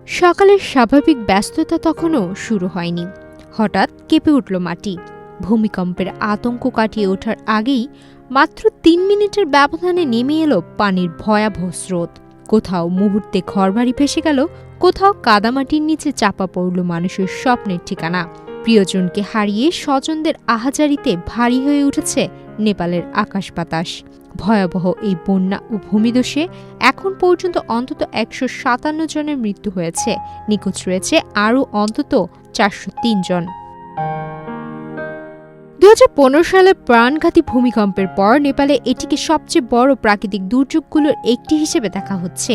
সকালের স্বাভাবিক ব্যস্ততা তখনও শুরু হয়নি। হঠাৎ কেঁপে উঠল মাটি। ভূমিকম্পের আতঙ্ক কাটিয়ে ওঠার আগেই মাত্র ৩ মিনিটের ব্যবধানে নেমে এলো পানির ভয়াবহ স্রোত। কোথাও মুহূর্তে ঘরবাড়ি ভেসে গেল, কোথাও কাদামাটির নিচে চাপা পড়ল মানুষের স্বপ্নের ঠিকানা। প্রিয়জনকে হারিয়ে স্বজনদের আহাজারিতে ভারী হয়ে উঠেছে নেপালের আকাশ বাতাস। ভয়াবহ এই বন্যা ও ভূমিধসে এখন পর্যন্ত অন্তত ১৫৭ জনের মৃত্যু হয়েছে, নিখোঁজ রয়েছে আরও অন্তত ৪০৩ জন। ২০১৫ সালের প্রাণঘাতী ভূমিকম্পের পর নেপালে এটিকে সবচেয়ে বড় প্রাকৃতিক দুর্যোগগুলোর একটি হিসেবে দেখা হচ্ছে।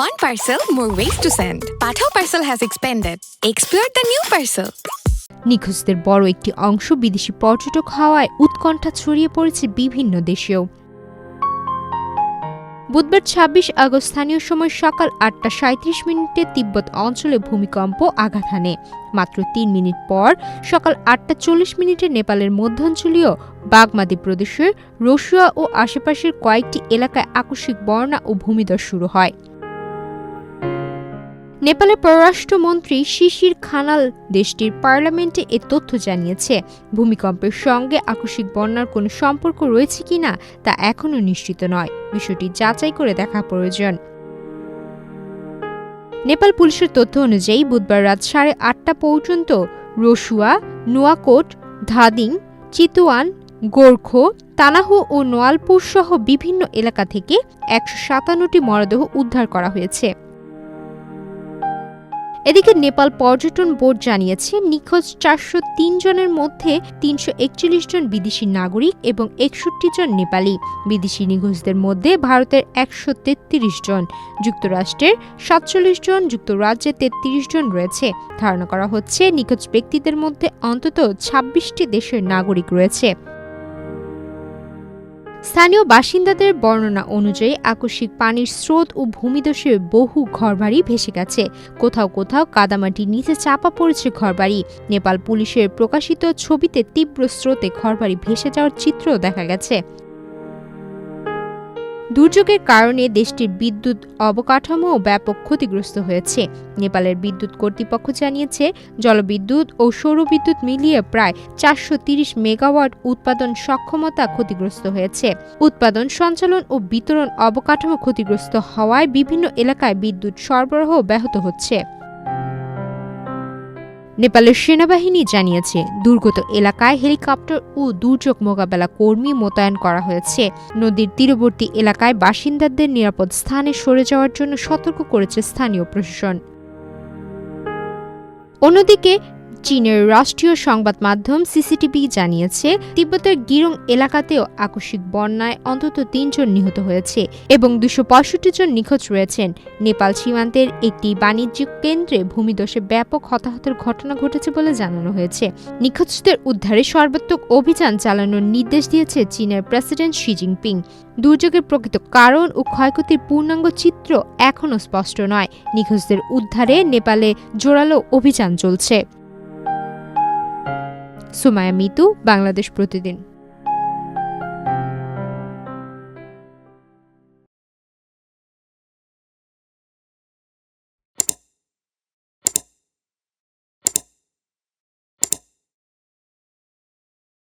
One parcel, more ways to send. Pathao parcel has expanded. Explore the new parcel. নিখোঁজদের বড় একটি অংশ বিদেশি পর্যটক হওয়ায় উৎকণ্ঠা ছড়িয়ে পড়েছে বিভিন্ন দেশেও। বুধবার ২৬ আগস্ট স্থানীয় সময় সকাল ৮টা ৩৭ তিব্বত অঞ্চলে ভূমিকম্প আঘাত হানে। মাত্র ৩ মিনিট পর সকাল ৮টা ৪০ নেপালের মধ্যাঞ্চলীয় বাগমাদি প্রদেশের রসুয়া ও আশেপাশের কয়েকটি এলাকায় আকস্মিক বন্যা ও ভূমিধস শুরু হয়। নেপালের পররাষ্ট্রমন্ত্রী শিশির খানাল দেশটির পার্লামেন্টে এ তথ্য জানিয়েছে। ভূমিকম্পের সঙ্গে আকস্মিক বন্যার কোনো সম্পর্ক রয়েছে কিনা তা এখনও নিশ্চিত নয়। বিষয়টি যাচাই করে দেখা প্রয়োজন। নেপাল পুলিশের তথ্য অনুযায়ী বুধবার রাত ৮:৩০ পর্যন্ত রসুয়া, নোয়াকোট, ধাদিং, চিতুয়ান, গোর্খো, তানাহু ও নোয়ালপুর সহ বিভিন্ন এলাকা থেকে ১৫৭টি মরদেহ উদ্ধার করা হয়েছে। এদিকে নেপাল পর্যটন বোর্ড জানিয়েছে নিখোঁজ ৪০৩ জনের মধ্যে ৩৪১ জন বিদেশি নাগরিক এবং ৬১ জন নেপালি। বিদেশি নিখোঁজদের মধ্যে ভারতের ১৩৩ জন, যুক্তরাষ্ট্রের ৪৭ জন, যুক্তরাজ্যে ৩৩ জন রয়েছে। ধারণা করা হচ্ছে নিখোঁজ ব্যক্তিদের মধ্যে অন্তত ২৬টি দেশের নাগরিক রয়েছে। স্থানীয় বাসিন্দাদের বর্ণনা অনুযায়ী আকস্মিক পানির স্রোত ও ভূমিধসে বহু ঘরবাড়ি ভেসে গেছে। কোথাও কোথাও কাদামাটির নিচে চাপা পড়েছে ঘরবাড়ি। নেপাল পুলিশের প্রকাশিত ছবিতে তীব্র স্রোতে ঘরবাড়ি ভেসে যাওয়ার চিত্রও দেখা গেছে। দুর্যোগের কারণে দেশটির বিদ্যুৎ অবকাঠামো ব্যাপক ক্ষতিগ্রস্ত হয়েছে। নেপালের বিদ্যুৎ কর্তৃপক্ষ জানিয়েছে জলবিদ্যুৎ ও সৌরবিদ্যুৎ মিলিয়ে প্রায় ৪৩০ মেগাওয়াট উৎপাদন সক্ষমতা ক্ষতিগ্রস্ত হয়েছে। উৎপাদন, সঞ্চালন ও বিতরণ অবকাঠামো ক্ষতিগ্রস্ত হওয়ায় বিভিন্ন এলাকায় বিদ্যুৎ সরবরাহ ব্যাহত হচ্ছে। নেপালের সেনাবাহিনী জানিয়েছে দুর্গত এলাকায় হেলিকপ্টার ও দুর্যোগ মোকাবেলা কর্মী মোতায়েন করা হয়েছে। নদীর তীরবর্তী এলাকায় বাসিন্দাদের নিরাপদ স্থানে সরে যাওয়ার জন্য সতর্ক করেছে স্থানীয় প্রশাসন। অন্যদিকে চীনের রাষ্ট্রীয় সংবাদ মাধ্যম সিসিটিভি জানিয়েছে তিব্বতের গিরং এলাকাতেও আকস্মিক বন্যায় অন্তত ৩ জন নিহত হয়েছে এবং ২৬৫ জন নিখোঁজ রয়েছেন। নেপাল সীমান্তের একটি বাণিজ্যিক কেন্দ্রে ভূমিধসে ব্যাপক হতাহতের ঘটনা ঘটেছে বলে জানানো হয়েছে। নিখোঁজদের উদ্ধারে সর্বাত্মক অভিযান চালানোর নির্দেশ দিয়েছে চীনের প্রেসিডেন্ট শি জিনপিং। দুর্যোগের প্রকৃত কারণ ও ক্ষয়ক্ষতির পূর্ণাঙ্গ চিত্র এখনও স্পষ্ট নয়। নিখোঁজদের উদ্ধারে নেপালে জোরালো অভিযান চলছে। সুমাইয়া মিতু, বাংলাদেশ প্রতিদিন।